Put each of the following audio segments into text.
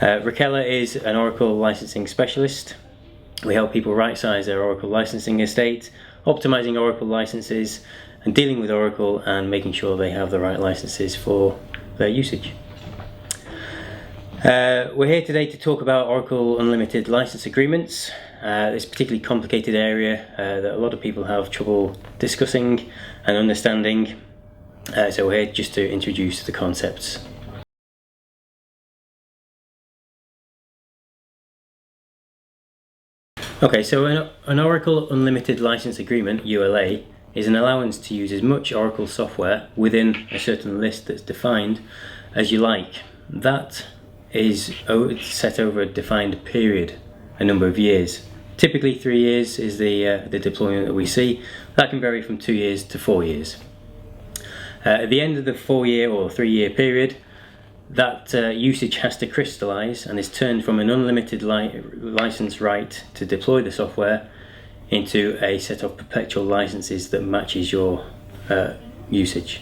Raquel is an Oracle licensing specialist. We help people right-size their Oracle licensing estate, optimizing Oracle licenses, and dealing with Oracle and making sure they have the right licenses for their usage. We're here today to talk about Oracle Unlimited license agreements. It's a particularly complicated area that a lot of people have trouble discussing and understanding. So we're here just to introduce the concepts. Okay, so an Oracle Unlimited License Agreement, ULA, is an allowance to use as much Oracle software within a certain list that's defined as you like. That is set over a defined period, a number of years. Typically 3 years is the deployment that we see. That can vary from 2 years to 4 years. At the end of the 4-year or 3-year period, that usage has to crystallize and is turned from an unlimited license right to deploy the software into a set of perpetual licenses that matches your usage.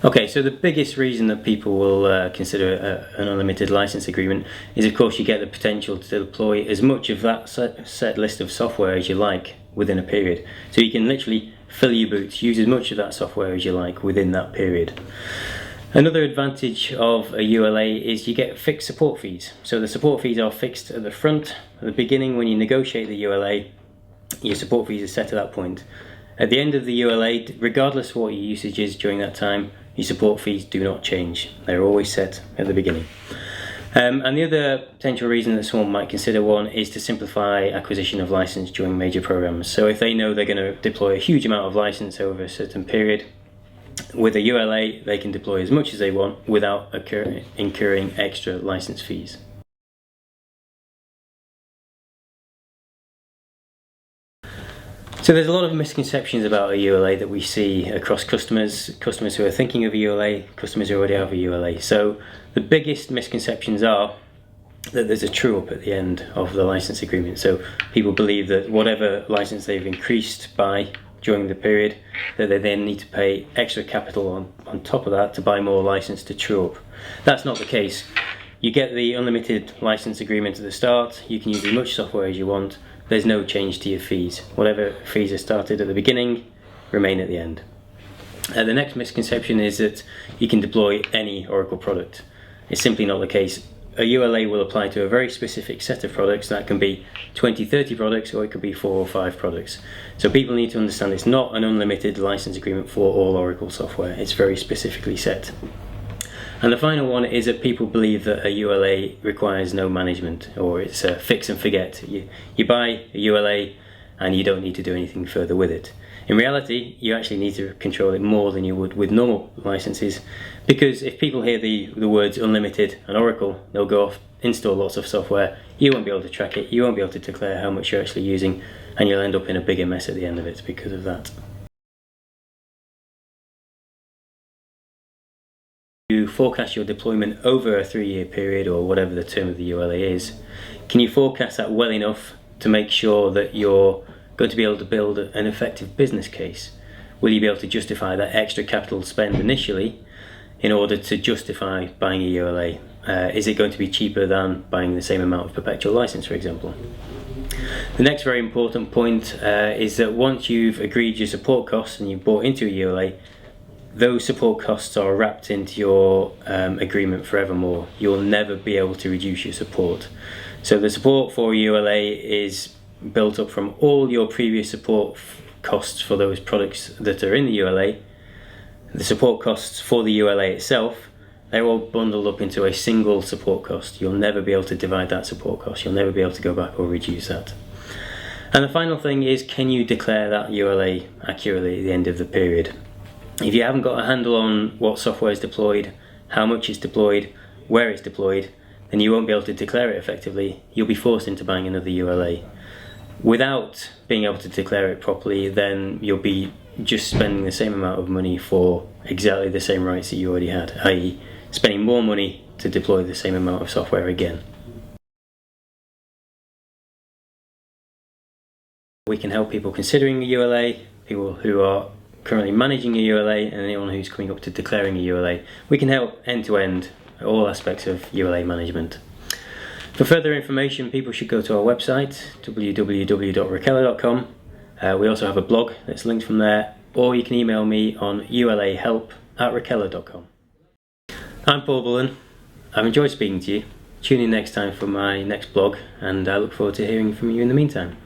Okay, so the biggest reason that people will consider an unlimited license agreement is, of course, you get the potential to deploy as much of that set list of software as you like within a period. So you can literally fill your boots, use as much of that software as you like within that period. Another advantage of a ULA is you get fixed support fees. So the support fees are fixed at the front, at the beginning when you negotiate the ULA, your support fees are set at that point. At the end of the ULA, regardless of what your usage is during that time, your support fees do not change. They're always set at the beginning. And the other potential reason that someone might consider one is to simplify acquisition of license during major programs. So if they know they're going to deploy a huge amount of license over a certain period, with a ULA they can deploy as much as they want without incurring extra license fees. So there's a lot of misconceptions about a ULA that we see across customers who are thinking of a ULA, customers who already have a ULA. So the biggest misconceptions are that there's a true-up at the end of the license agreement. So people believe that whatever license they've increased by during the period, that they then need to pay extra capital on top of that to buy more license to true-up. That's not the case. You get the unlimited license agreement at the start, you can use as much software as you want. There's no change to your fees. Whatever fees are started at the beginning remain at the end. The next misconception is that you can deploy any Oracle product. It's simply not the case. A ULA will apply to a very specific set of products. That can be 20, 30 products, or it could be 4 or 5 products. So people need to understand it's not an unlimited license agreement for all Oracle software. It's very specifically set. And the final one is that people believe that a ULA requires no management, or it's a fix and forget. You buy a ULA and you don't need to do anything further with it. In reality, you actually need to control it more than you would with normal licenses, because if people hear the words unlimited and Oracle, they'll go off, install lots of software, you won't be able to track it, you won't be able to declare how much you're actually using, and you'll end up in a bigger mess at the end of it because of that. You forecast your deployment over a 3-year period, or whatever the term of the ULA is. Can you forecast that well enough to make sure that you're going to be able to build an effective business case? Will you be able to justify that extra capital spend initially in order to justify buying a ULA? Is it going to be cheaper than buying the same amount of perpetual license, for example? The next very important point is that once you've agreed your support costs and you've bought into a ULA, those support costs are wrapped into your agreement forevermore. You'll never be able to reduce your support. So the support for a ULA is built up from all your previous support costs for those products that are in the ULA. The support costs for the ULA itself, they're all bundled up into a single support cost. You'll never be able to divide that support cost. You'll never be able to go back or reduce that. And the final thing is, can you declare that ULA accurately at the end of the period? If you haven't got a handle on what software is deployed, how much is deployed, where it's deployed, then you won't be able to declare it effectively. You'll be forced into buying another ULA. Without being able to declare it properly, then you'll be just spending the same amount of money for exactly the same rights that you already had, i.e. spending more money to deploy the same amount of software again. We can help people considering a ULA, people who are currently managing a ULA and anyone who's coming up to declaring a ULA. We can help end to end all aspects of ULA management. For further information, people should go to our website, www.raquella.com. We also have a blog that's linked from there, or you can email me on ulahelp@raquella.com. I'm Paul Bullen. I've enjoyed speaking to you. Tune in next time for my next blog, and I look forward to hearing from you in the meantime.